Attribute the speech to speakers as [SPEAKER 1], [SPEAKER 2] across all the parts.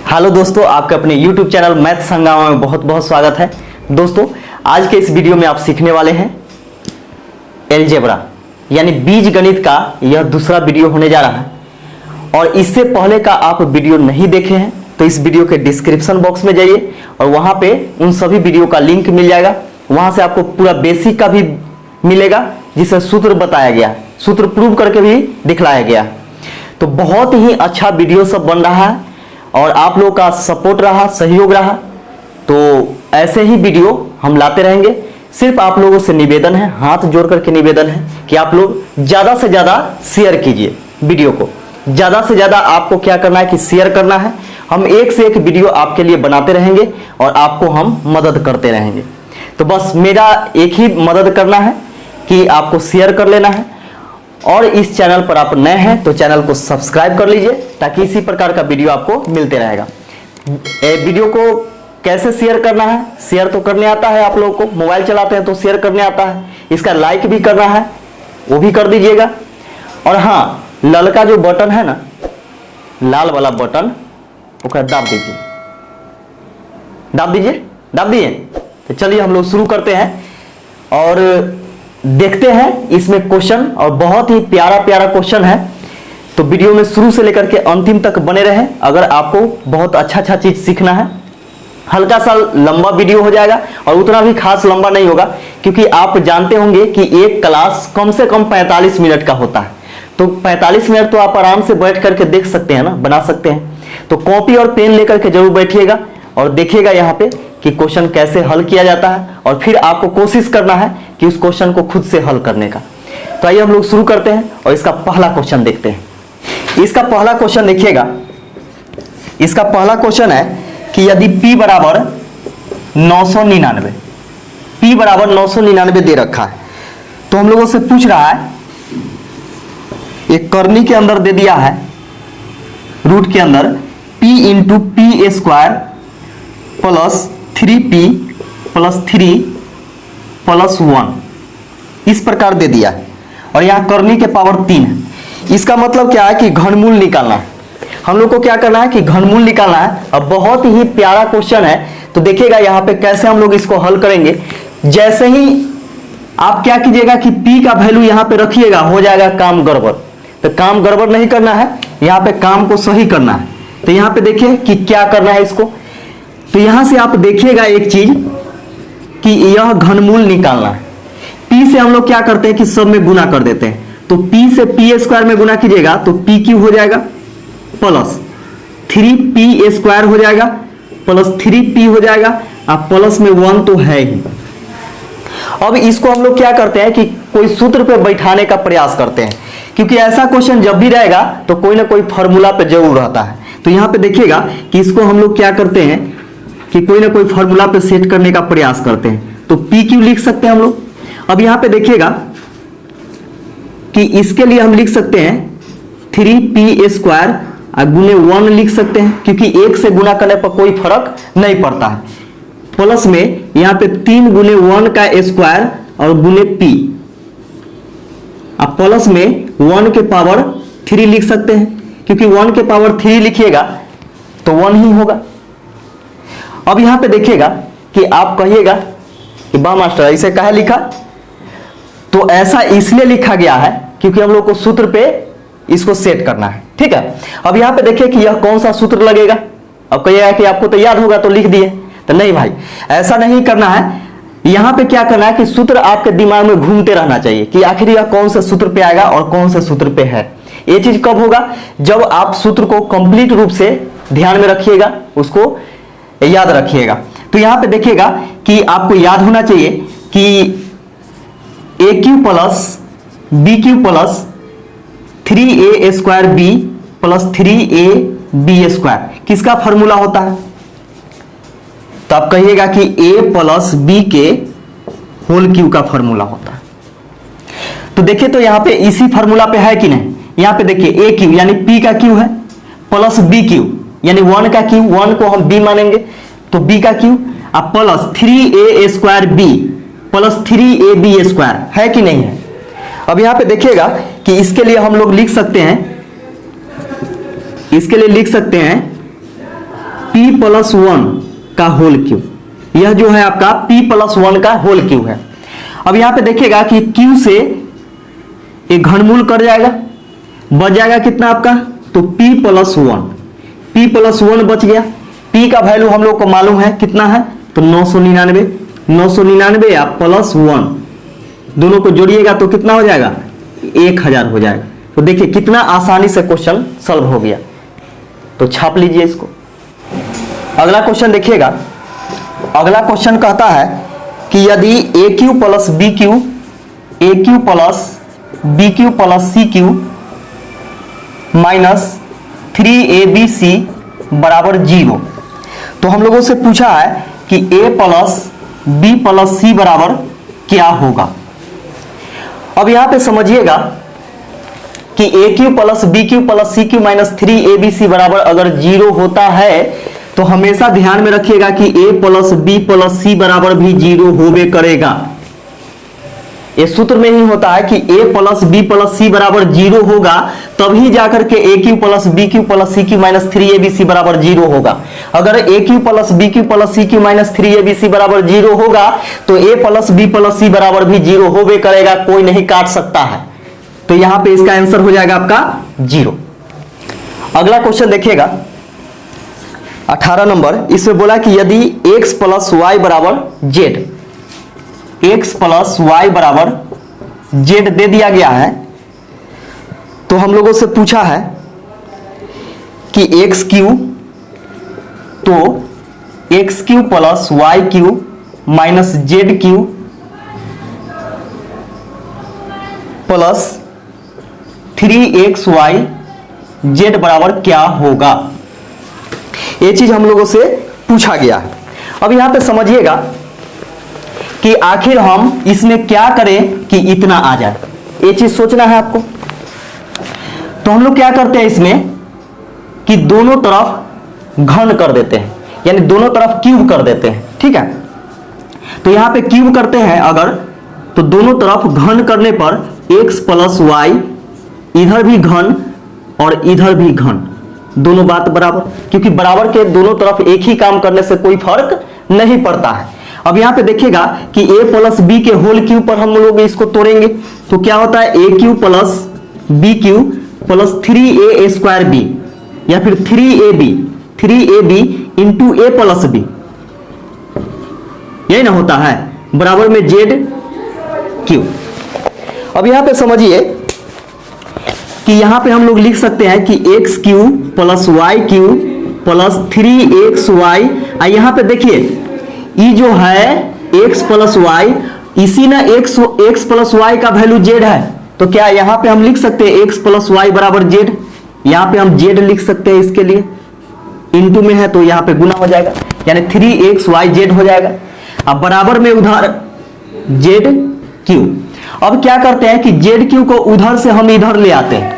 [SPEAKER 1] Hello दोस्तों, आपके अपने YouTube चैनल मैथ्स हंगामा में बहुत बहुत स्वागत है। दोस्तों, आज के इस वीडियो में आप सीखने वाले हैं एलजेब्रा यानी बीज गणित का यह दूसरा वीडियो होने जा रहा है। और इससे पहले का आप वीडियो नहीं देखे हैं तो इस वीडियो के डिस्क्रिप्शन बॉक्स में जाइए और वहां पे उन सभी वीडियो का लिंक मिल जाएगा। वहां से आपको पूरा बेसिक का भी मिलेगा जिससे सूत्र बताया गया, सूत्र प्रूव करके भी दिखलाया गया। तो बहुत ही अच्छा वीडियो सब बन रहा है और आप लोगों का सपोर्ट रहा, सहयोग रहा, तो ऐसे ही वीडियो हम लाते रहेंगे। सिर्फ आप लोगों से निवेदन है, हाथ जोड़ करके निवेदन है कि आप लोग ज्यादा से ज्यादा शेयर कीजिए वीडियो को। ज्यादा से ज्यादा आपको क्या करना है कि शेयर करना है। हम एक से एक वीडियो आपके लिए बनाते रहेंगे और आपको हम मदद करते रहेंगे। तो बस मेरा एक ही मदद करना है कि आपको शेयर कर लेना है। और इस चैनल पर आप नए हैं तो चैनल को सब्सक्राइब कर लीजिए ताकि इसी प्रकार का वीडियो आपको मिलते रहेगा। वीडियो को कैसे शेयर करना है, शेयर तो करने आता है आप लोगों को, मोबाइल चलाते हैं तो शेयर करने आता है। इसका लाइक भी करना है, वो भी कर दीजिएगा। और हाँ, ललका जो बटन है ना, लाल वाला बटन, उसका दाब दीजिए, दाब दीजिए, दाब दिए। तो चलिए हम लोग शुरू करते हैं और देखते हैं इसमें क्वेश्चन। और बहुत ही प्यारा प्यारा क्वेश्चन है, तो वीडियो में शुरू से लेकर के अंतिम तक बने रहे। अगर आपको बहुत अच्छा चीज सीखना है, हल्का सा लंबा वीडियो हो जाएगा और उतना भी खास लंबा नहीं होगा, क्योंकि आप जानते होंगे कि एक क्लास कम से कम 45 मिनट का होता है। तो 45 मिनट तो आप आराम से बैठ करके देख सकते हैं ना, बना सकते हैं। तो कॉपी और पेन लेकर के जरूर बैठिएगा और देखिएगा यहाँ पे कि क्वेश्चन कैसे हल किया जाता है। और फिर आपको कोशिश करना है कि उस क्वेश्चन को खुद से हल करने का। तो आइए हम लोग शुरू करते हैं और इसका पहला क्वेश्चन देखते हैं। इसका पहला क्वेश्चन देखिएगा, इसका पहला क्वेश्चन है कि यदि P बराबर 999, P बराबर 999 दे रखा है, तो हम लोगों से पूछ रहा है, एक करनी के अंदर दे दिया है, रूट के अंदर P into P square plus 3P plus 3 plus 1 इस प्रकार दे दिया है। और यहां करनी के पावर 3 है। इसका मतलब क्या है कि घनमूल निकालना है। हम लोग को क्या करना है कि घनमूल निकालना है। अब बहुत ही प्यारा क्वेश्चन है, तो देखिएगा यहाँ पे कैसे हम लोग इसको हल करेंगे। जैसे ही आप क्या कीजिएगा कि P का वैल्यू यहाँ पे रखिएगा, हो जाएगा काम गड़बड़। तो काम गड़बड़ नहीं करना है, यहाँ पे काम को सही करना है। तो यहाँ पे देखिए कि क्या करना है इसको। तो यहां से आप देखिएगा एक चीज कि यह घनमूल निकालना है। P से हम लोग क्या करते हैं कि सब में गुना कर देते हैं। तो P से P स्क्वायर में गुना कीजिएगा तो P क्यूब हो जाएगा प्लस 3P स्क्वायर हो जाएगा प्लस 3P हो जाएगा। अब प्लस में 1 तो है ही। अब इसको हम लोग क्या करते हैं कि कोई सूत्र पे बैठाने का प्रयास करते हैं, क्योंकि ऐसा क्वेश्चन जब भी रहेगा तो कोई ना कोई फॉर्मूला पे जरूर रहता है। तो यहां पे देखिएगा कि इसको हम लोग क्या करते हैं कि कोई ना कोई फॉर्मूला पे सेट करने का प्रयास करते हैं। तो P क्यू लिख सकते हैं हम लोग। अब यहां पे देखिएगा कि इसके लिए हम लिख सकते हैं 3P स्क्वायर गुने 1 लिख सकते हैं, क्योंकि 1 से गुना करने पर कोई फर्क नहीं पड़ता है। प्लस में यहां पे 3 गुने 1 का स्क्वायर और गुने P। अब प्लस में 1 के पावर 3 लिख सकते हैं, क्योंकि 1 के पावर 3 लिखिएगा तो 1 ही होगा। अब यहां पे देखिएगा कि आप कहिएगा कि वाह मास्टर ऐसे काहे लिखा। तो ऐसा इसलिए लिखा गया है क्योंकि हम लोग को सूत्र पे इसको सेट करना है। ठीक है, अब यहां पे देखिए कि यह कौन सा सूत्र लगेगा। अब कहिएगा कि आपको तो याद होगा तो लिख दिए। तो नहीं भाई, ऐसा नहीं करना है। यहां पे क्या करना है कि सूत्र आपके दिमाग में घूमते रहना चाहिए कि आखिर यह कौन से सूत्र पे आएगा और कौन से सूत्र पे है। ये चीज कब होगा, जब आप सूत्र को कंप्लीट रूप से ध्यान में रखिएगा, उसको याद रखिएगा। तो यहां पे देखिएगा कि आपको याद होना चाहिए कि AQ plus BQ plus 3A square B plus 3AB square किसका फॉर्मूला होता है। तो आप कहिएगा कि A प्लस B के होल क्यू का फॉर्मूला होता है। तो देखिए, तो यहां पे इसी फॉर्मूला पे है कि नहीं। यहां पे देखिए AQ यानी P का क्यू है प्लस BQ यानी 1 का क्यू, 1 को हम B मानेंगे तो B का क्यू, अब plus 3A square B plus 3AB square है कि नहीं है। अब यहां पे देखिएगा कि इसके लिए हम लोग लिख सकते हैं, इसके लिए लिख सकते हैं p+1 का होल क्यूब, यह जो है आपका p+1 का होल क्यूब है। अब यहां पे देखिएगा कि q से एक घनमूल कर जाएगा, बच जाएगा कितना आपका, तो p+1 बच गया। p का वैल्यू हम लोग को मालूम है कितना है, तो 999 या +1 दोनों को जोड़िएगा तो कितना हो जाएगा, 1000 हो जाएगा। तो देखिए कितना आसानी से क्वेश्चन सॉल्व हो गया, तो छाप लीजिए इसको। अगला क्वेश्चन देखिएगा, अगला क्वेश्चन कहता है कि यदि AQ + BQ + CQ -3ABC बराबर 0, तो हम लोगों से पूछा है कि A + B + C बराबर क्या होगा। अब यहां पे समझिएगा कि AQ + BQ + CQ -3ABC बराबर अगर 0 होता है तो हमेशा ध्यान में रखिएगा कि A + B + C बराबर भी 0 होबे करेगा। ये सूत्र में ही होता है कि A + B + C बराबर 0 होगा, तभी जाकर के AQ + BQ + CQ -3ABC बराबर 0 होगा। अगर AQ + BQ + CQ -3ABC बराबर 0 होगा तो A + B + C बराबर भी 0 होबे करेगा, कोई नहीं काट सकता है। तो यहां पे इसका आंसर हो जाएगा आपका 0। अगला क्वेश्चन देखिएगा 18 नंबर, इसमें बोला कि यदि x + y बराबर z, x + y बराबर z दे दिया गया है, तो हम लोगों से पूछा है कि x3, तो x3 + y3 -z3 + 3xy z बराबर क्या होगा। ये चीज हम लोगों से पूछा गया है। अब यहां पे समझिएगा कि आखिर हम इसमें क्या करें कि इतना आ जाए, ये चीज सोचना है आपको। तो हम लोग क्या करते हैं इसमें कि दोनों तरफ घन कर देते हैं, यानी दोनों तरफ क्यूब कर देते हैं, ठीक है। तो यहां पे क्यूब करते हैं अगर, तो दोनों तरफ घन करने पर x + y, इधर भी घन और इधर भी घन, दोनों बात बराबर, क्योंकि बराबर के दोनों तरफ एक ही काम करने से कोई फर्क नहीं पड़ता है। अब यहां पे देखिएगा कि A + B के होल क्यूब पर हम लोग इसको तोड़ेंगे, तो क्या होता है AQ + BQ + 3A² B, या फिर 3AB × A + B, यही ना होता है, बराबर में ZQ। अब यहां पे समझिए कि यहां पे हम लोग लिख सकते हैं कि x3 + y3 + 3xy, यहां पे देखिए ये जो है x + y, इसी ना x + y का वैल्यू z है, तो क्या यहां पे हम लिख सकते हैं x + y बराबर z, यहां पे हम z लिख सकते हैं, इसके लिए इनटू में है तो यहां पे गुना हो जाएगा, यानी 3xyz हो जाएगा। अब बराबर में उधर ZQ। अब क्या करते हैं कि ZQ को उधर से हम इधर ले आते हैं,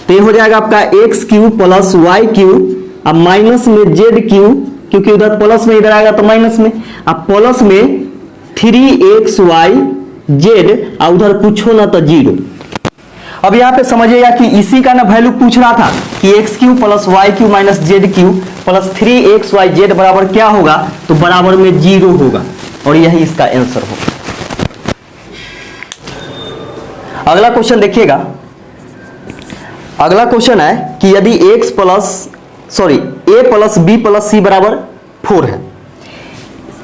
[SPEAKER 1] तो ये हो जाएगा आपका x3 + y3, अब माइनस में ZQ, क्योंकि उधर प्लस में इधर आएगा तो माइनस में, अब प्लस में 3xyz, और उधर कुछ हो ना तो 0। अब यहां पे समझिएगा कि इसी का ना वैल्यू पूछ रहा था कि x3 + y3 -zq + 3xyz बराबर क्या होगा, तो बराबर में 0 होगा, और यही इसका आंसर होगा। अगला क्वेश्चन देखिएगा, अगला क्वेश्चन है कि यदि A + B + C बराबर 4 है,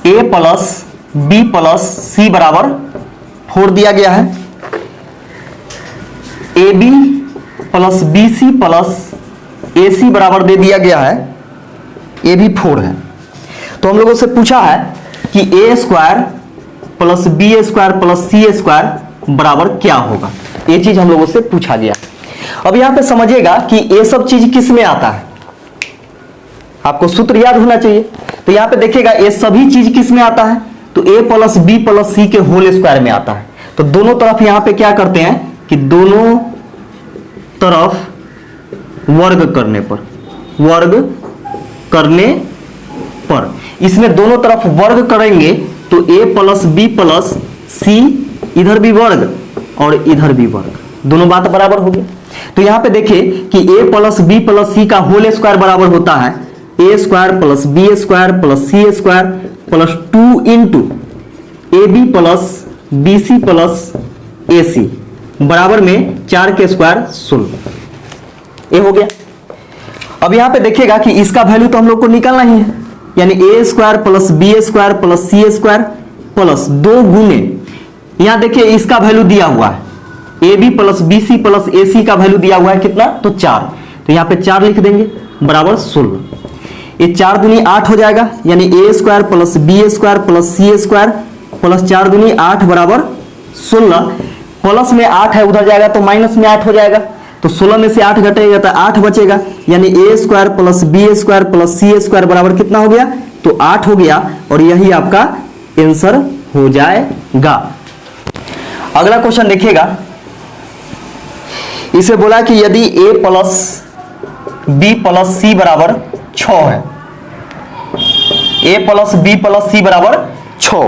[SPEAKER 1] A + B + C बराबर 4 दिया गया है, AB + BC + AC बराबर दे दिया गया है, ये भी 4 है। तो हम लोगों से पूछा है कि A² + B² + C² बराबर क्या होगा, ये चीज हम लोगों से पूछा गया। अब यहां पे समझिएगा कि ये सब चीज किस में आता है, आपको सूत्र याद होना चाहिए। तो यहां पे देखिएगा ये सभी चीज किस में आता है, तो A + B + C के होल स्क्वायर में आता है। तो दोनों तरफ यहां पे क्या करते हैं कि दोनों तरफ वर्ग करने पर इसमें दोनों तरफ वर्ग करेंगे तो A + B + C, इधर भी वर्ग और इधर भी वर्ग, दोनों बात बराबर हो गई। तो यहां पे देखिए कि A + B + C का होल स्क्वायर बराबर होता है A square plus B square plus C square plus 2 into A B plus B C plus A C बराबर में 4 के स्क्वायर 16। ये हो गया। अब यहां पे देखिएगा कि इसका वैल्यू तो हम लोग को निकालना ही है, यानी A square plus B square plus C square plus 2 गुने, यहां देखिए इसका वैल्यू दिया हुआ है A B plus B C plus A C का वैल्यू दिया हुआ है कितना, तो 4, तो यहां पे 4 लिख देंगे बराबर 16। ये 4 दूनी 8 हो जाएगा, यानी A square plus B square plus C square plus 4 दूनी 8 बराबर 16। प्लस में 8 है, उधर जाएगा तो माइनस में 8 हो जाएगा, तो 16 में से 8 घटेगा तो 8 बचेगा, यानी A square plus B square plus C square बराबर कितना हो गया, तो 8 हो गया, और यही आपका आंसर हो जाएगा। अगला क्वेश्चन देखिएगा, इसे बोला कि यदि a plus B plus C बराबर 6 है, a plus B plus C बराबर 6,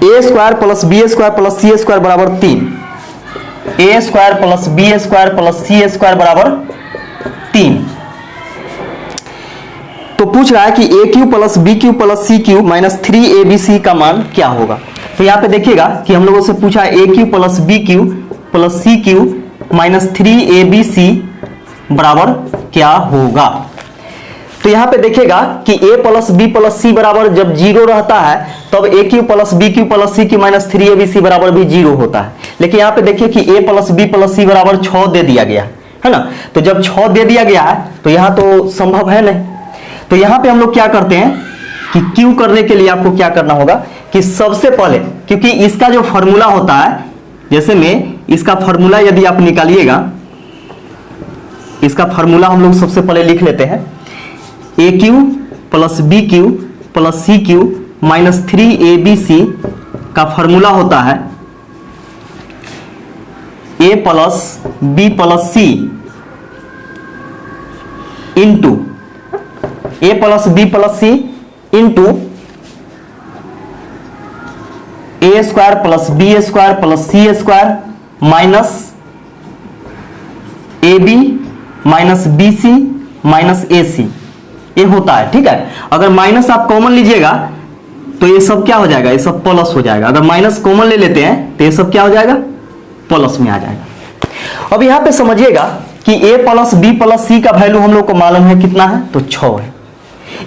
[SPEAKER 1] A square plus B square plus C square बराबर 3, A square plus B square plus C square बराबर 3, तो पूछ रहा है कि A cube plus B cube plus C cube minus 3abc का मान क्या होगा। तो यहां पे देखिएगा कि हम लोगों से पूछा A cube plus B cube plus C cube minus 3abc बराबर क्या होगा। तो यहां पे देखिएगा कि a plus B plus C बराबर जब 0 रहता है तब A cube plus B cube plus C cube minus 3abc बराबर भी 0 होता है, लेकिन यहां पे देखिए कि a plus B plus C बराबर 6 दे दिया गया है ना, तो जब 6 दे दिया गया है तो यहां तो संभव है नहीं। तो यहां पे हम लोग क्या करते हैं कि क्यू करने के लिए आपको क्या करना होगा कि सबसे पहले, क्योंकि इसका जो फॉर्मूला होता है, जैसे में इसका फॉर्मूला यदि आप निकालिएगा, इसका फॉर्मूला हम लोग सबसे पहले लिख लेते हैं, A cube plus B cube plus C cube minus 3abc का फॉर्मूला होता है A plus B plus C into A plus B plus C into A square plus B square plus C square minus A B minus B C minus A C, ये होता है। ठीक है, अगर minus आप common लीजिएगा तो ये सब क्या हो जाएगा, ये सब प्लस हो जाएगा। अगर माइनस कॉमन ले लेते हैं तो ये सब क्या हो जाएगा, प्लस में आ जाएगा। अब यहां पे समझिएगा कि ए प्लस बी प्लस सी का वैल्यू हम लोग को मालूम है कितना है, तो 6 है।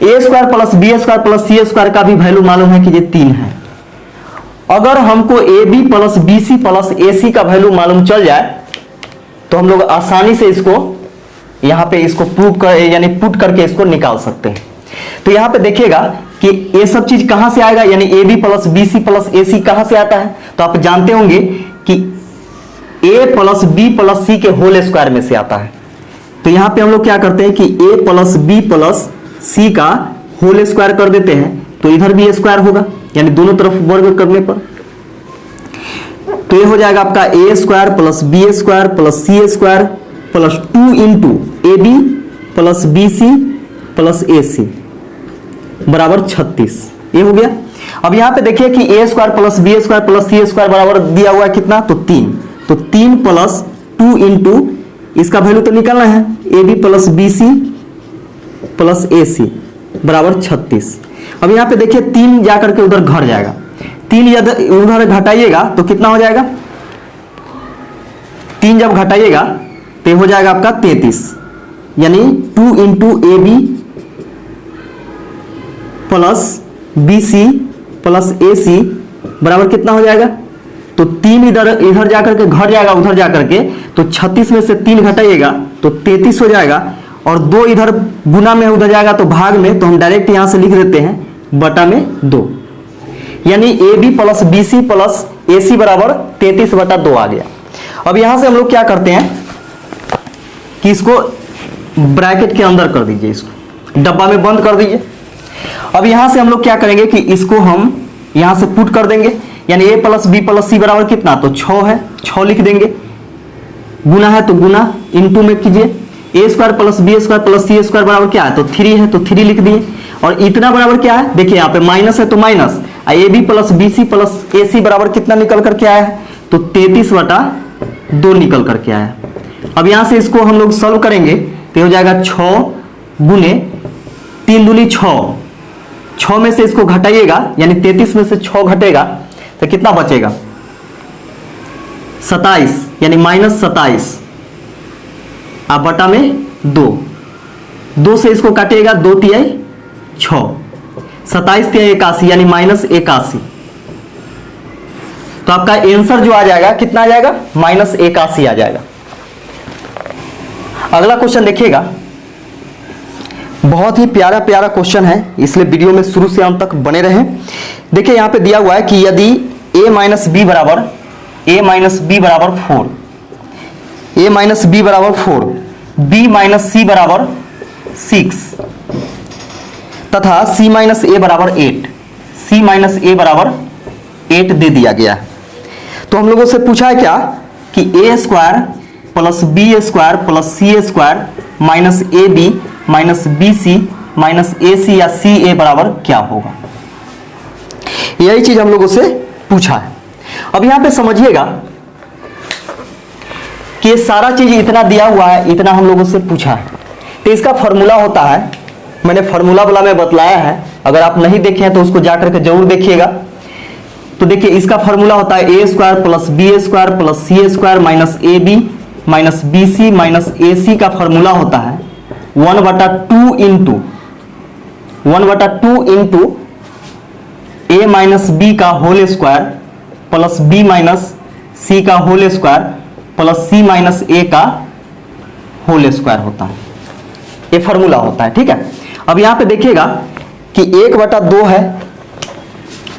[SPEAKER 1] A square plus B square plus C square का भी वैल्यू मालूम है कि ये 3 है। अगर हमको A B plus B C plus A C का वैल्यू मालूम चल जाए तो हम लोग आसानी से इसको यहां पे इसको प्रूव कर यानी पुट करके इसको निकाल सकते हैं। तो यहां पे देखिएगा कि ये सब चीज कहां से आएगा, यानी A B plus B C plus A C कहां से आता है, तो आप जानते होंगे कि A plus B plus C के होल स्क्वायर में से आता है। तो यहां पे हम लोग क्या करते हैं कि ए प्लस बी प्लस सी का होल स्क्वायर कर देते हैं, तो इधर भी स्क्वायर होगा, यानी दोनों तरफ वर्ग करने पर तो ये हो जाएगा आपका A square plus B square plus C square plus 2 into A B plus B C plus A C बराबर 36। ये हो गया। अब यहां पे देखिए कि A square plus B square plus C square बराबर दिया हुआ है कितना, तो 3, तो 3 प्लस 2 इंटू इसका वैल्यू तो निकालना है A B plus B C plus A C बराबर 36। अब यहां पे देखिए 3 जाकर के उधर घट जाएगा, 3 उधर घटाइएगा तो कितना हो जाएगा, 3 जब घटाइएगा तो हो जाएगा आपका 33, यानी 2 into A B plus B C plus A C बराबर कितना हो जाएगा, तो 3 इधर जाकर के घट जाएगा उधर जाकर के, तो 36 में से 3 घटाइएगा तो 33 हो जाएगा, और 2 इधर गुना में उधर जाएगा तो भाग में, तो हम डायरेक्ट यहां से लिख देते हैं बटा में 2, यानी A B plus B C plus A C बराबर 33 बटा 2 आ गया। अब यहां से हम लोग क्या करते हैं कि इसको ब्रैकेट के अंदर कर दीजिए, इसको डब्बा में बंद कर दीजिए। अब यहां से हम लोग क्या करेंगे कि इसको हम यहां से पुट कर देंगे, यानी ए प्लस बी प्लस सी बराबर कितना, तो 6 है, 6 लिख देंगे, गुना है तो गुना, इंटू में कीजिए, A square plus B square plus C square बराबर क्या है, तो 3 है, तो 3 लिख दिए, और इतना बराबर क्या है, देखिए यहाँ पे माइनस है तो minus, A B plus B C plus A C बराबर कितना निकल करके आया है, तो 33 बटा 2 निकल करके आया। अब यहां से इसको हम लोग सॉल्व करेंगे तो हो जाएगा 6 गुने 3 दूनी 6, 6 में से इसको घटाइएगा यानी 33 में से 6 घटेगा तो कितना बचेगा 27 यानी -27 आप बटा में 2 से इसको काटिएगा 2 तिहाई 6, 27 तिहाई 81 यानी -81। तो आपका आंसर जो आ जाएगा कितना आ जाएगा -81 आ जाएगा। अगला क्वेश्चन देखिएगा, बहुत ही प्यारा प्यारा क्वेश्चन है, इसलिए वीडियो में शुरू से अंत तक बने रहें। देखिए यहां पे दिया हुआ है कि यदि a माइनस बी बराबर 4, a माइनस बी बराबर 4, b माइनस सी बराबर 6 तथा c माइनस ए बराबर 8, c माइनस ए बराबर 8 दे दिया गया है। तो हम लोगों से पूछा है क्या कि a square plus B square plus C square minus A B minus B C minus A C या सी ए बराबर क्या होगा। यही चीज हम लोगों से पूछा है। अब यहां पे समझिएगा कि ये सारा चीज इतना दिया हुआ है, इतना हम लोगों से पूछा है, तो इसका फॉर्मूला होता है, मैंने फॉर्मूला वाला में बतलाया है, अगर आप नहीं देखे हैं तो उसको जाकर के जरूर देखिएगा। तो देखिए इसका फॉर्मूला होता है A square plus B square plus C square minus A B minus B C minus A C का फॉर्मूला होता है 1/2 इंटू ए माइनस बी का whole square plus B minus C का whole square plus C minus A का whole square होता है। ये formula होता है, ठीक है। अब यहां पे देखिएगा कि 1/2 है,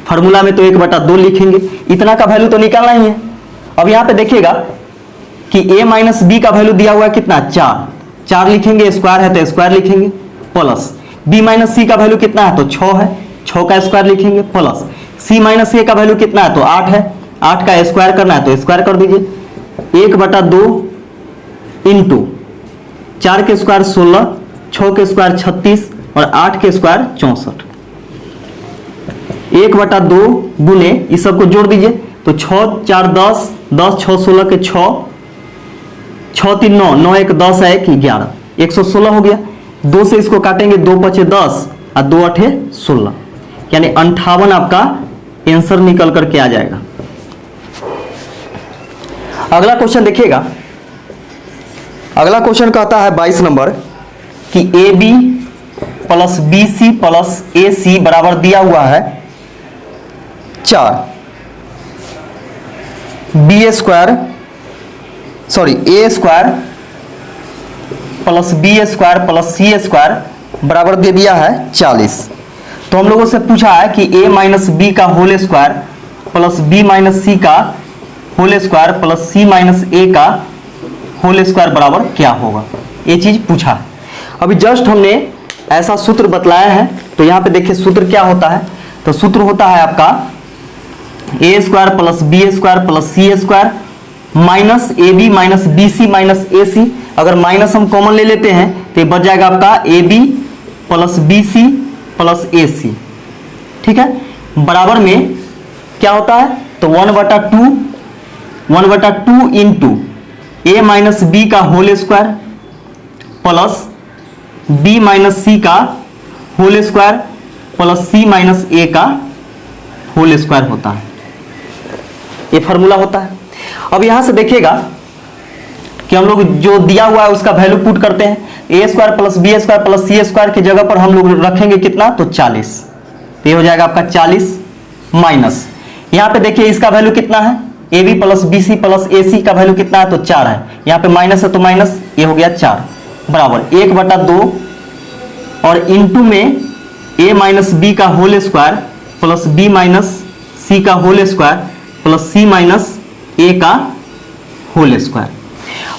[SPEAKER 1] फॉर्मूला में तो 1/2 लिखेंगे, इतना का वैल्यू तो निकालना ही है। अब यहां पे देखिएगा कि a माइनस बी का वैल्यू दिया हुआ है कितना 4 लिखेंगे, स्क्वायर है तो स्क्वायर लिखेंगे, प्लस b माइनस सी का वैल्यू कितना है तो 6 है, 6 का स्क्वायर लिखेंगे, प्लस c माइनस ए का वैल्यू कितना है तो 8 है, 8 का स्क्वायर करना है तो स्क्वायर कर दीजिए। 1/2 इंटू 4 के स्क्वायर 16, 6 के स्क्वायर 36 और 8 के स्क्वायर 64। 1/2 गुने इस सबको जोड़ दीजिए तो 6 4 10, 10 6 16 के 6, 6 3 9, 9 1 10 1 11, 116 हो गया। 2 से इसको काटेंगे, 2 5 10 और 2 8 16 यानी 58 आपका आंसर निकल करके आ जाएगा। अगला क्वेश्चन देखिएगा, अगला क्वेश्चन कहता है 22 नंबर कि A B plus B C plus A C बराबर दिया हुआ है 4, A square plus B square plus C square बराबर दे दिया है 40। तो हम लोगों से पूछा है कि a माइनस बी का whole square plus B minus C का whole square plus C minus A का होल स्क्वायर बराबर क्या होगा, ये चीज पूछा है। अभी जस्ट हमने ऐसा सूत्र बतलाया है, तो यहां पे देखिए सूत्र क्या होता है। तो सूत्र होता है आपका A square plus B square plus C square minus A B minus B C minus A C. अगर माइनस हम कॉमन ले लेते हैं तो ये बच जाएगा आपका A B plus B C plus A C, ठीक है। बराबर में क्या होता है तो 1/2 इंटू ए माइनस बी का whole square plus B minus C का whole square plus C minus A का होल स्क्वायर होता है, ये फॉर्मूला होता है। अब यहां से देखिएगा कि हम लोग जो दिया हुआ है उसका वैल्यू पुट करते हैं। A square plus B square plus C square की जगह पर हम लोग रखेंगे कितना तो 40, तो ये हो जाएगा आपका 40 माइनस, यहां पे देखिए इसका वैल्यू कितना है A B plus B C plus A C का वैल्यू कितना है तो 4 है, यहाँ पे माइनस है तो माइनस, ये हो गया 4 बराबर 1/2 और इंटू में ए माइनस बी का whole square plus B minus C का whole square plus C minus A का होल स्क्वायर।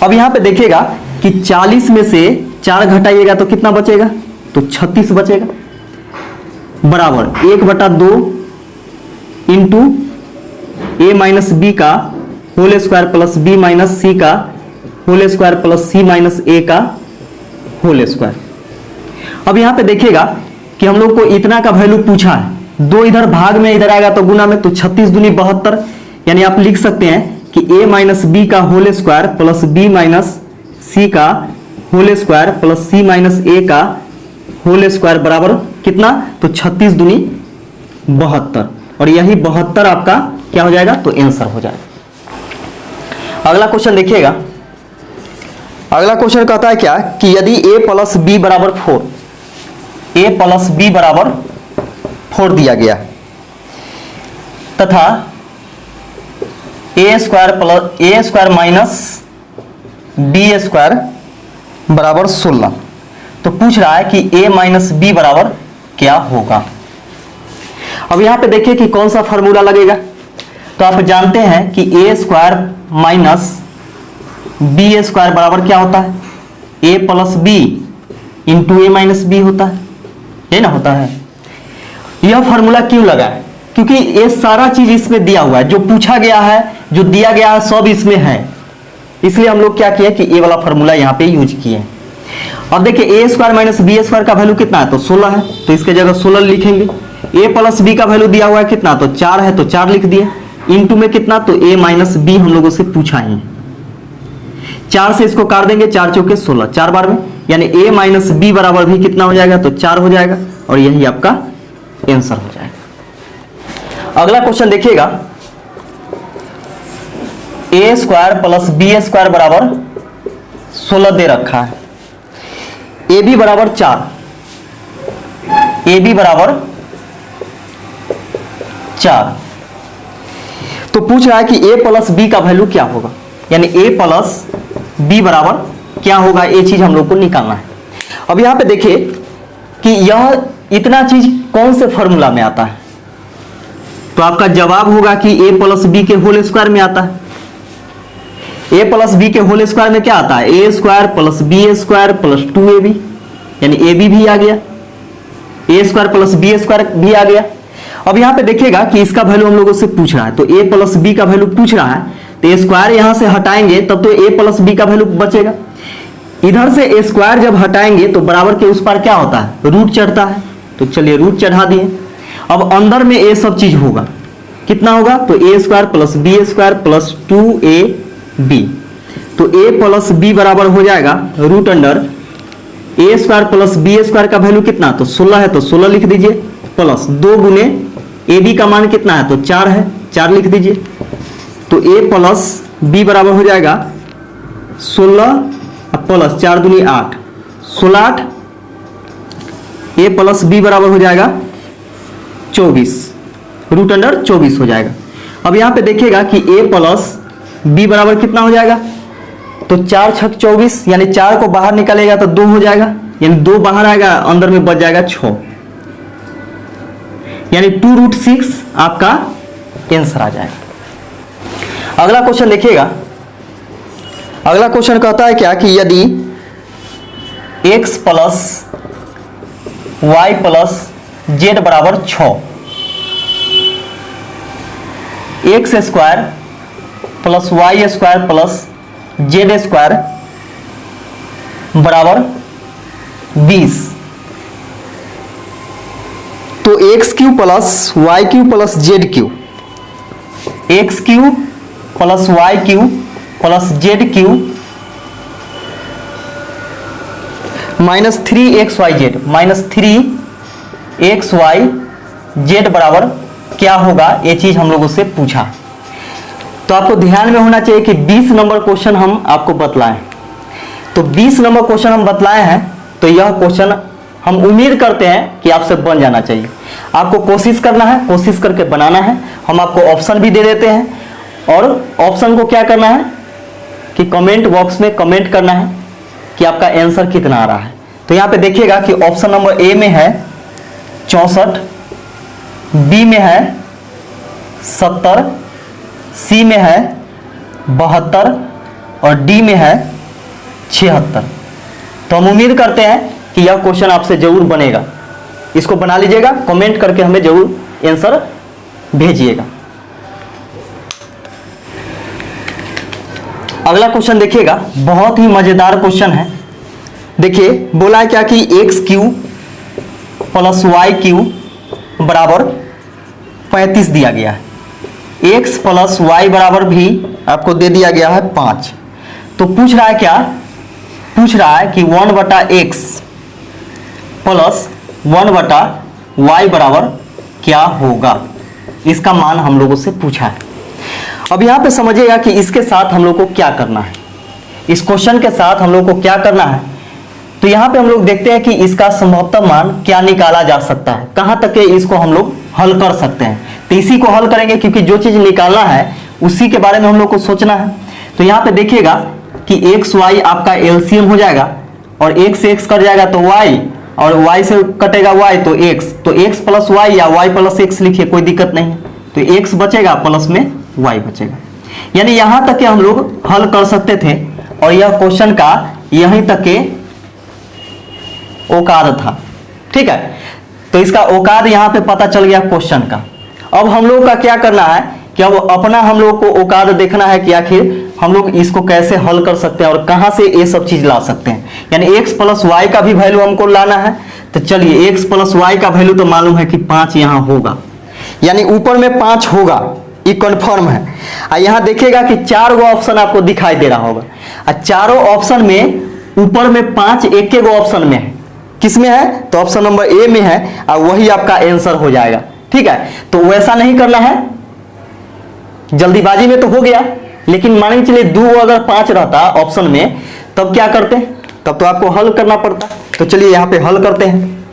[SPEAKER 1] अब यहां पे देखिएगा कि 40 में से 4 घटाइएगा तो कितना बचेगा तो 36 बचेगा, बराबर 1/2 इंटू ए माइनस बी का whole square plus B minus C का whole square plus C minus A का होल स्क्वायर। अब यहां पे देखिएगा कि हम लोग को इतना का वैल्यू पूछा है, 2 इधर भाग में इधर आएगा तो गुना में, तो 36 दूनी 72, यानी आप लिख सकते हैं कि a माइनस बी का whole square plus B minus C का whole square plus C minus A का होल स्क्वायर बराबर कितना, तो 36 दूनी 72, और यही 72 आपका क्या हो जाएगा, तो आंसर हो जाएगा। अगला क्वेश्चन देखिएगा। अगला क्वेश्चन कहता है क्या कि यदि a प्लस बी बराबर 4, a प्लस बी बराबर 4 दिया गया तथा a square minus B square बराबर 16, तो पूछ रहा है कि a माइनस बी बराबर क्या होगा। अब यहां पे देखिए कि कौन सा फॉर्मूला लगेगा। तो आप जानते हैं कि a square minus B square बराबर क्या होता है, a plus B into A minus B होता है, ये ना होता है। यह फॉर्मूला क्यों लगा है, क्योंकि ये सारा चीज इसमें दिया हुआ है, जो पूछा गया है, जो दिया गया है, सब इसमें है। इसलिए हम लोग क्या किए कि ए वाला फॉर्मूला यहाँ पे यूज किए। अब देखिए a square minus B square का वैल्यू कितना है, तो 16 है, तो इसके जगह 16 लिखेंगे। a प्लस बी का वैल्यू दिया हुआ है कितना, तो 4 है, तो 4 लिख दिए। इंटू में कितना, तो a माइनस बी हम लोगों से पूछा ही, 4 से इसको काट देंगे, 4 चौके 16, 4 बार में, यानी a माइनस बी बराबर भी कितना हो जाएगा, तो 4 हो जाएगा, और यही आपका आंसर हो जाएगा। अगला क्वेश्चन देखिएगा। a square plus B square बराबर 16 दे रखा है, ए बी बराबर 4, ए बी बराबर 4, तो पूछ रहा है कि a प्लस बी का वैल्यू क्या होगा, यानी a प्लस बी बराबर क्या होगा, ये चीज हम लोग को निकालना है। अब यहां पे देखिए कि यह इतना चीज कौन से फॉर्मूला में आता है, तो आपका जवाब होगा कि a प्लस बी के होल स्क्वायर में आता है। a प्लस बी के होल स्क्वायर में क्या आता है, a square plus B square plus 2ab, यानी ab भी आ गया, a square plus B square भी आ गया। अब यहां पे देखिएगा कि इसका वैल्यू हम लोगों से पूछ रहा है, तो a प्लस बी का वैल्यू पूछ रहा है, तो स्क्वायर यहां से हटाएंगे तब तो a प्लस बी का वैल्यू बचेगा। इधर से a स्क्वायर जब हटाएंगे तो बराबर के उस पार क्या होता है, रूट चढ़ता है, तो चलिए रूट चढ़ा दिए। अब अंदर में ये सब चीज होगा, कितना होगा, तो a square plus B square plus 2ab, तो a प्लस बी बराबर हो जाएगा root under a square plus B square का वैल्यू कितना, तो 16 है, तो 16 लिख दीजिए, प्लस 2 गुने ab का मान कितना है, तो 4 है, 4 लिख दीजिए, तो a प्लस बी बराबर हो जाएगा 16 प्लस 4 दूनी 8, 16 8, a प्लस बी बराबर हो जाएगा 24, रूट अंडर 24 हो जाएगा। अब यहां पे देखिएगा कि a प्लस बी बराबर कितना हो जाएगा, तो 4 छक 24, यानी 4 को बाहर निकालेगा तो 2 हो जाएगा, यानी 2 बाहर आएगा, अंदर में बच जाएगा 6, यानी 2√6 आपका आंसर आ जाएगा। अगला क्वेश्चन देखिएगा। अगला क्वेश्चन कहता है क्या कि यदि x plus Y plus Z बराबर 6, X square plus Y square plus Z square बराबर 20, तो X cube plus Y cube plus Z cube, X cube plus Y cube plus Z cube minus 3xyz minus 3xyz बराबर क्या होगा, ये चीज हम लोगों से पूछा। तो आपको ध्यान में होना चाहिए कि 20 नंबर क्वेश्चन हम आपको बतलाएं, तो 20 नंबर क्वेश्चन हम बतलाए हैं, तो यह क्वेश्चन हम उम्मीद करते हैं कि आपसे बन जाना चाहिए। आपको कोशिश करना है, कोशिश करके बनाना है। हम आपको ऑप्शन भी दे देते हैं, और ऑप्शन को क्या करना है कि कमेंट बॉक्स में कमेंट करना है कि आपका आंसर कितना आ रहा है। तो यहाँ पे देखिएगा कि ऑप्शन नंबर ए में है 64, बी में है 70, सी में है 72 और डी में है 76। तो हम उम्मीद करते हैं कि यह क्वेश्चन आपसे जरूर बनेगा। इसको बना लीजिएगा, कमेंट करके हमें जरूर आंसर भेजिएगा। अगला क्वेश्चन देखिएगा, बहुत ही मजेदार क्वेश्चन है। देखिए बोला है क्या कि X cube plus Y cube बराबर 35 दिया गया है, एक्स प्लस वाई बराबर भी आपको दे दिया गया है 5। तो पूछ रहा है क्या, पूछ रहा है कि 1/x प्लस 1/y बराबर क्या होगा, इसका मान हम लोगों से पूछा है। अब यहां पे समझिएगा कि इसके साथ हम लोग को क्या करना है, इस क्वेश्चन के साथ हम लोग को क्या करना है। तो यहां पे हम लोग देखते हैं कि इसका संभवतः मान क्या निकाला जा सकता है, कहां तक के इसको हम लोग हल कर सकते हैं। तो इसी को हल करेंगे, क्योंकि जो चीज निकालना है उसी के बारे में हम लोग को सोचना है। तो यहाँ पे देखिएगा कि एक्स वाई आपका एलसीएम हो जाएगा, और x से x कट जाएगा तो y, और y से कटेगा y तो x, तो x प्लस y या y प्लस x लिखिए, कोई दिक्कत नहीं है। तो x बचेगा प्लस में y बचेगा, यानी यहां तक के हम लोग हल कर सकते थे, और यह क्वेश्चन का यहीं तक के औकात था। ठीक है, तो इसका औकात यहां पे पता चल गया क्वेश्चन का। अब हम लोग का क्या करना है कि अब अपना हम लोग को औकात देखना है कि आखिर हम लोग इसको कैसे हल कर सकते हैं और कहां से ये सब चीज ला सकते हैं। यानी x प्लस वाई का भी वैल्यू हमको लाना है। तो चलिए x प्लस वाई का वैल्यू तो मालूम है कि 5 यहां होगा, यानी ऊपर में 5 होगा, ये कन्फर्म है। और यहां देखिएगा कि 4 गो ऑप्शन आपको दिखाई दे रहा होगा, और चारों ऑप्शन में ऊपर में 5 एक गो ऑप्शन में है। किस में है, तो ऑप्शन नंबर ए में है, और वही आपका आंसर हो जाएगा। ठीक है, तो वैसा नहीं करना है, जल्दीबाजी में तो हो गया, लेकिन मान के चलिए 2 अगर 5 रहता ऑप्शन में, तब क्या करते, तब तो आपको हल करना पड़ता। तो चलिए यहाँ पे हल करते हैं।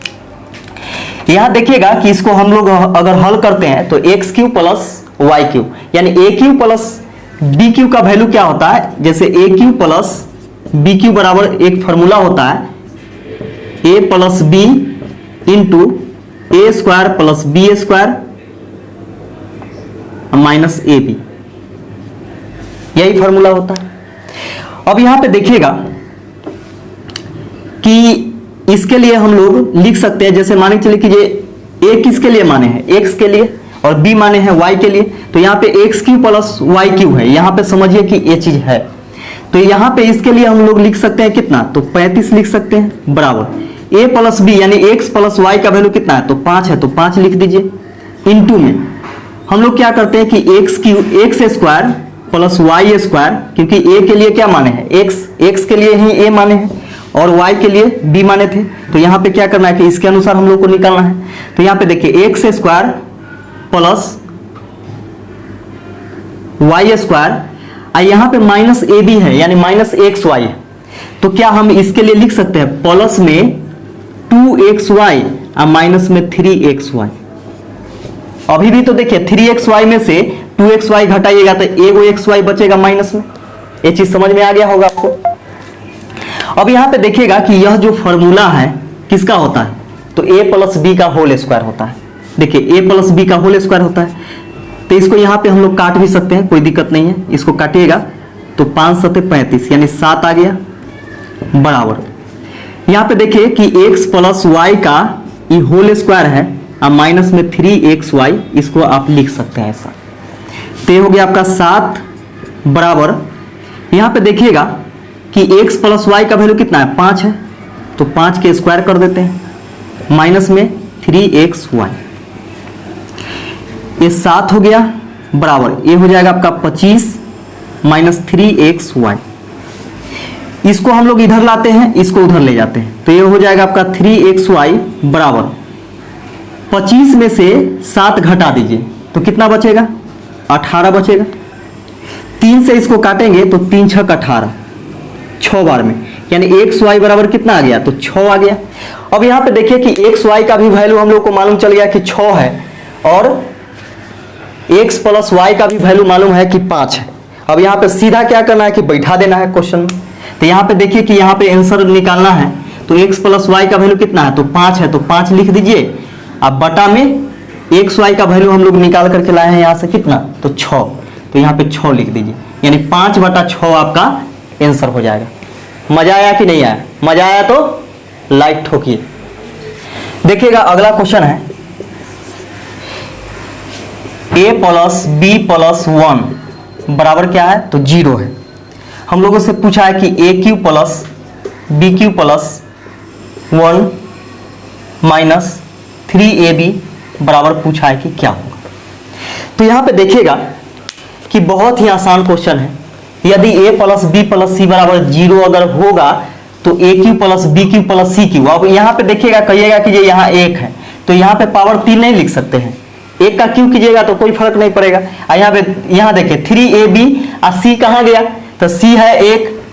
[SPEAKER 1] यहाँ देखिएगा कि इसको हम लोग अगर हल करते हैं तो X cube plus Y cube, यानी A cube plus B Q का वैल्यू क्या होता है, जैसे A cube plus B cube बराबर एक फॉर्मूला होता है A plus B into A square plus B square minus A B, यही फॉर्मूला होता है। अब यहां पे देखिएगा कि इसके लिए हम लोग लिख सकते हैं, जैसे माने चलिए कि ये ए किसके लिए माने हैं, एक्स के लिए, और बी माने हैं वाई के लिए। तो यहाँ पे X cube plus Y cube है, यहाँ पे समझिए कि ये चीज है। तो यहाँ पे इसके लिए हम लोग लिख सकते हैं कितना, तो 35 लिख सकते हैं, बराबर ए प्लस बी यानी एक्स प्लस वाई का वैल्यू कितना है, तो 5 है, तो 5 लिख दीजिए। इनटू में हम लोग क्या करते हैं कि X square plus Y square, क्योंकि ए के लिए क्या माने हैं, एक्स के लिए ही ए माने हैं और वाई के लिए बी माने थे। तो यहाँ पे क्या करना है कि इसके अनुसार हम लोग को निकालना है। तो यहाँ पे देखिए X square plus Y square, और यहाँ पे माइनस ए बी है, यानी माइनस एक्स वाई है। तो क्या हम इसके लिए लिख सकते हैं प्लस में 2xy और माइनस में 3xy। अभी भी तो देखिए 3xy में से 2xy घटाइएगा तो एगो xy बचेगा माइनस में। ये चीज समझ में आ गया होगा आपको। अब यहां पे देखिएगा कि यह जो फॉर्मूला है किसका होता है, तो a प्लस बी का होल स्क्वायर होता है। देखिए a प्लस बी का होल स्क्वायर होता है, तो इसको यहां पे हम लोग काट भी सकते हैं, कोई दिक्कत नहीं है। इसको काटिएगा तो 5 सते 35 यानी 7 आ गया, बराबर यहां पे देखिए कि x प्लस वाई का ये होल स्क्वायर है और माइनस में 3xy, इसको आप लिख सकते हैं ऐसा। तो ये हो गया आपका 7, बराबर यहां पे देखिएगा कि x प्लस वाई का वैल्यू कितना है, 5 है, तो 5 के स्क्वायर कर देते हैं, माइनस में 3xy, ये 7 हो गया, बराबर ये हो जाएगा आपका 25 माइनस 3xy। इसको हम लोग इधर लाते हैं, इसको उधर ले जाते हैं, तो ये हो जाएगा आपका 3xy बराबर 25 में से 7 घटा दीजिए तो कितना बचेगा, 18 बचेगा। 3 से इसको काटेंगे तो 3 6 18, 6 बार में, यानी xy बराबर कितना आ गया, तो 6 आ गया। अब यहाँ पे देखिए कि xy का भी वैल्यू हम लोग को मालूम चल गया कि 6 है, और x प्लस वाई का भी वैल्यू मालूम है कि 5 है। अब यहाँ पे सीधा क्या करना है कि बैठा देना है क्वेश्चन में। तो यहाँ पे देखिए कि यहाँ पे आंसर निकालना है, तो x प्लस वाई का वैल्यू कितना है, तो 5 है, तो 5 लिख दीजिए। अब बटा में xy का वैल्यू हम लोग निकाल करके लाए हैं यहाँ से कितना, तो 6, तो यहाँ पे 6 लिख दीजिए, यानी 5/6 आपका आंसर हो जाएगा। मजा आया कि नहीं आया, मजा आया तो लाइक ठोकिए। देखिएगा अगला क्वेश्चन है a प्लस बी प्लस 1 बराबर क्या है, तो 0 है। हम लोगों से पूछा है कि A cube plus B cube plus 1 minus 3ab बराबर पूछा है कि क्या होगा। तो यहां पे देखिएगा कि बहुत ही आसान क्वेश्चन है। यदि a plus B plus C बराबर 0 अगर होगा तो A cube plus B cube plus C cube. अब यहाँ पे देखिएगा, कहिएगा कि ये यहाँ एक है तो यहाँ पे पावर 3 नहीं लिख सकते हैं, एक का क्यू कीजिएगा तो कोई फर्क नहीं पड़ेगा। यहाँ पे यहाँ देखिए 3ab और सी कहाँ गया, तो सी है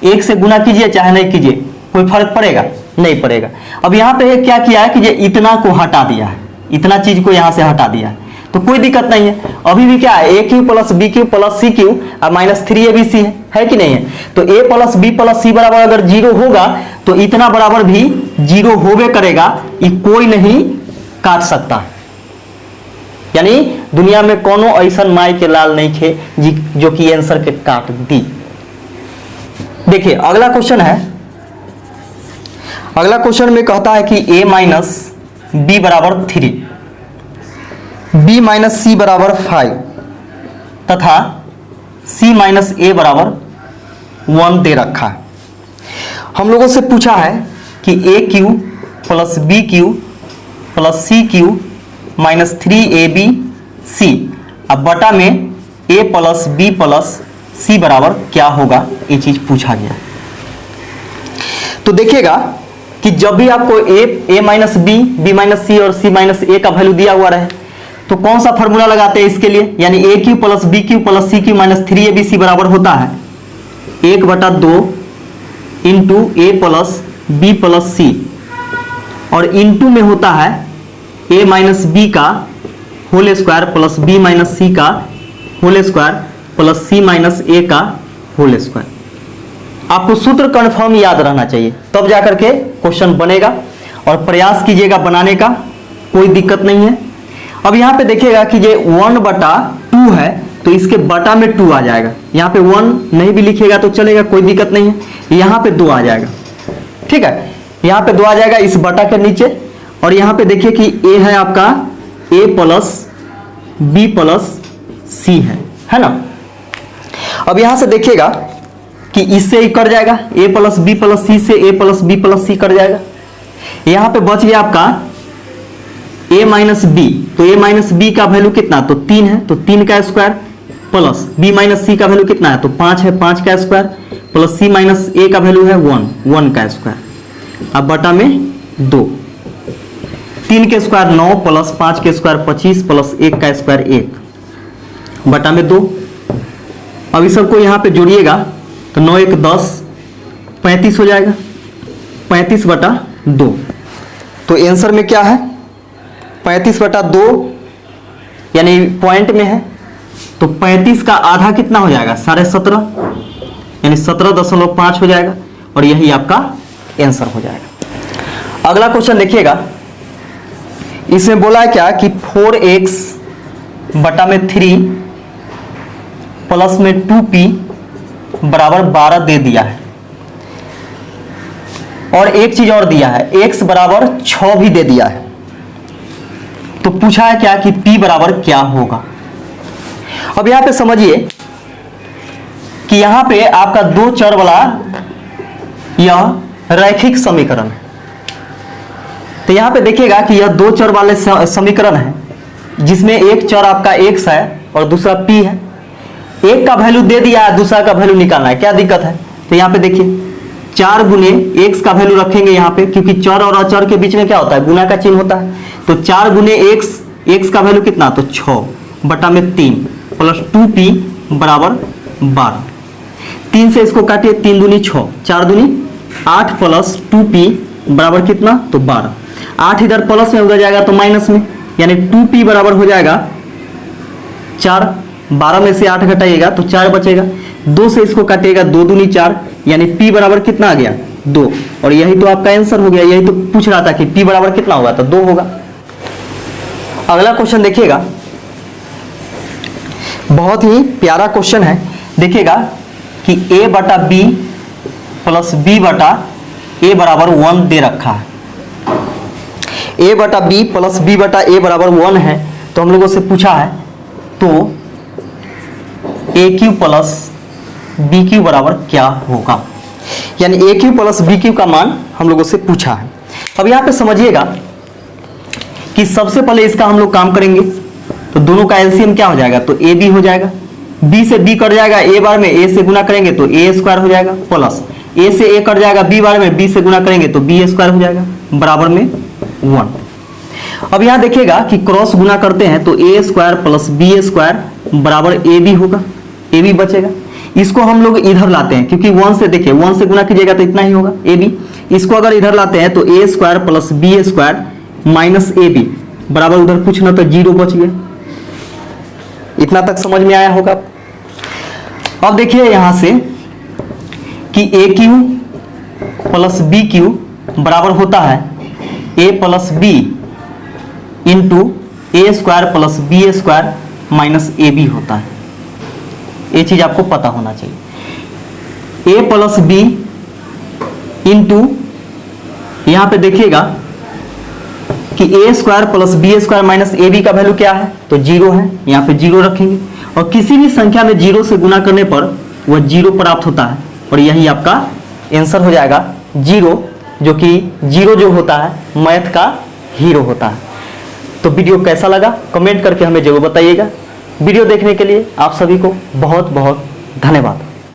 [SPEAKER 1] एक से गुना कीजिए चाहे नहीं कीजिए, कोई फर्क पड़ेगा नहीं पड़ेगा। अब यहाँ पे क्या किया है कि ये इतना को हटा दिया है, इतना चीज को यहाँ से हटा दिया है, तो कोई दिक्कत नहीं है। अभी भी क्या है, A cube plus B cube plus C cube और माइनस 3abc है कि नहीं है। तो a plus B plus C बराबर अगर 0 होगा तो इतना बराबर भी 0 होवे करेगा, ये कोई नहीं काट सकता। यानी दुनिया में कोनो ऐसा माई के लाल नहीं खे जो कि आंसर के काट दी। देखिए अगला क्वेश्चन है, अगला क्वेश्चन में कहता है कि a माइनस बी बराबर 3, b माइनस सी बराबर 5 तथा c माइनस ए बराबर 1 दे रखा है। हम लोगों से पूछा है कि A cube plus B cube plus C cube minus 3ab C, अब बटा में a plus B plus C बराबर क्या होगा, ये चीज पूछा गया। तो देखिएगा कि जब भी आपको a minus B, B minus C और c माइनस ए का वैल्यू दिया हुआ रहे तो कौन सा फॉर्मूला लगाते हैं इसके लिए, यानी A cube plus B cube plus C cube minus 3abc बराबर होता है 1/2 into A plus B plus C, और इंटू में होता है a माइनस बी का whole square plus B minus C का whole square plus C minus A का होल स्क्वायर। आपको सूत्र कन्फर्म याद रहना चाहिए तब जाकर के क्वेश्चन बनेगा, और प्रयास कीजिएगा बनाने का, कोई दिक्कत नहीं है। अब यहाँ पे देखिएगा कि ये 1/2 है तो इसके बटा में 2 आ जाएगा, यहाँ पे 1 नहीं भी लिखिएगा तो चलेगा, कोई दिक्कत नहीं है। यहाँ पे 2 आ जाएगा, ठीक है, यहाँ पे 2 आ जाएगा इस बटा के नीचे। और यहाँ पे देखिए कि a है आपका a plus B plus C है ना। अब यहाँ से देखिएगा कि इससे ही कट जाएगा, a plus B plus C से a plus B plus C cut जाएगा। यहाँ पे बच गया आपका a माइनस बी, तो a माइनस बी का वैल्यू कितना, तो 3 है, तो 3 का square plus b minus C का वैल्यू कितना है, तो 5 है, 5 का square plus c minus A का वैल्यू है 1 का स्क्वायर। अब बटा में 2, 3 के स्क्वायर 9 प्लस 5 के स्क्वायर 25 प्लस 1 का स्क्वायर 1 बटा में 2। अब इस सबको यहाँ पे जोड़िएगा तो 9 1 10 35 हो जाएगा, 35/2। तो आंसर में क्या है 35/2, यानी पॉइंट में है तो 35 का आधा कितना हो जाएगा 17.5, यानी 17.5 हो जाएगा, और यही आपका आंसर हो जाएगा। अगला क्वेश्चन देखिएगा, इसमें बोला है क्या कि 4x बटा में 3 प्लस में 2p बराबर 12 दे दिया है, और एक चीज और दिया है x बराबर 6 भी दे दिया है। तो पूछा है क्या कि p बराबर क्या होगा। अब यहां पे समझिए कि यहां पे आपका दो चर वाला यह रैखिक समीकरण है। तो यहां पे देखिएगा कि यह दो चर वाले समीकरण है जिसमें एक चर आपका x है और दूसरा p है। एक का वैल्यू दे दिया है, दूसरा का वैल्यू निकालना है, क्या दिक्कत है। तो यहां पे देखिए 4 गुने x का वैल्यू रखेंगे यहाँ पे, क्योंकि चर और अचर के बीच में क्या होता है, गुना का चिन्ह होता है। तो 4 गुने x का वैल्यू कितना, तो 6 बटा में 3 प्लस 2p बराबर 12। 3 से इसको काटिए, 3 दूनी 6, 4 दूनी 8 प्लस 2p बराबर कितना, तो 12। 8 इधर प्लस में उधर जाएगा तो माइनस में, यानी 2p बराबर हो जाएगा 4। 12 में से 8 घटाइएगा तो 4 बचेगा। 2 से इसको काटिएगा, 2 दूनी 4, यानी p बराबर कितना आ गया, 2। और यही तो आपका आंसर हो गया। यही तो पूछ रहा था कि p बराबर कितना होगा, तो 2 होगा। अगला क्वेश्चन देखिएगा, बहुत ही प्यारा क्वेश्चन है। देखिएगा कि a बटा b प्लस b बटा a बराबर 1 दे रखा है। a बटा b प्लस b बटा a बराबर 1 है, तो हम लोगों से पूछा है तो a Q plus B cube बराबर क्या होगा, यानी a Q plus B Q का मान हम लोगों से पूछा है। अब यहाँ पे समझिएगा कि सबसे पहले इसका हम लोग काम करेंगे, तो दोनों का एलसीएम क्या हो जाएगा, तो ab हो जाएगा, b से b कट जाएगा, a बार में a से गुना करेंगे तो a स्क्वायर हो जाएगा, प्लस ए से ए कट जाएगा बी बार में, बी से गुना करेंगे तो बी स्क्वायर हो जाएगा बराबर में 1। अब यहां देखिएगा कि क्रॉस गुना करते हैं तो A square plus B square बराबर ए बी होगा, ए बी बचेगा। इसको हम लोग इधर लाते हैं क्योंकि 1 से देखिए 1 से गुना कीजिएगा तो इतना ही होगा ए बी। इसको अगर इधर लाते हैं तो A square plus B square minus A B बराबर उधर कुछ ना तो 0 बच गया। इतना तक समझ में आया होगा। अब देखिए यहां से कि A cube plus B cube बराबर होता है A plus B into A square plus B square minus A B होता है। ये चीज आपको पता होना चाहिए। ए प्लस बी इंटू यहां पे देखिएगा कि A square plus B square minus A B का वैल्यू क्या है तो 0 है, यहां पे 0 रखेंगे और किसी भी संख्या में 0 से गुना करने पर वह 0 प्राप्त होता है और यही आपका आंसर हो जाएगा 0, जो कि 0 जो होता है मैथ का हीरो होता है। तो वीडियो कैसा लगा कमेंट करके हमें जरूर बताइएगा। वीडियो देखने के लिए आप सभी को बहुत बहुत धन्यवाद।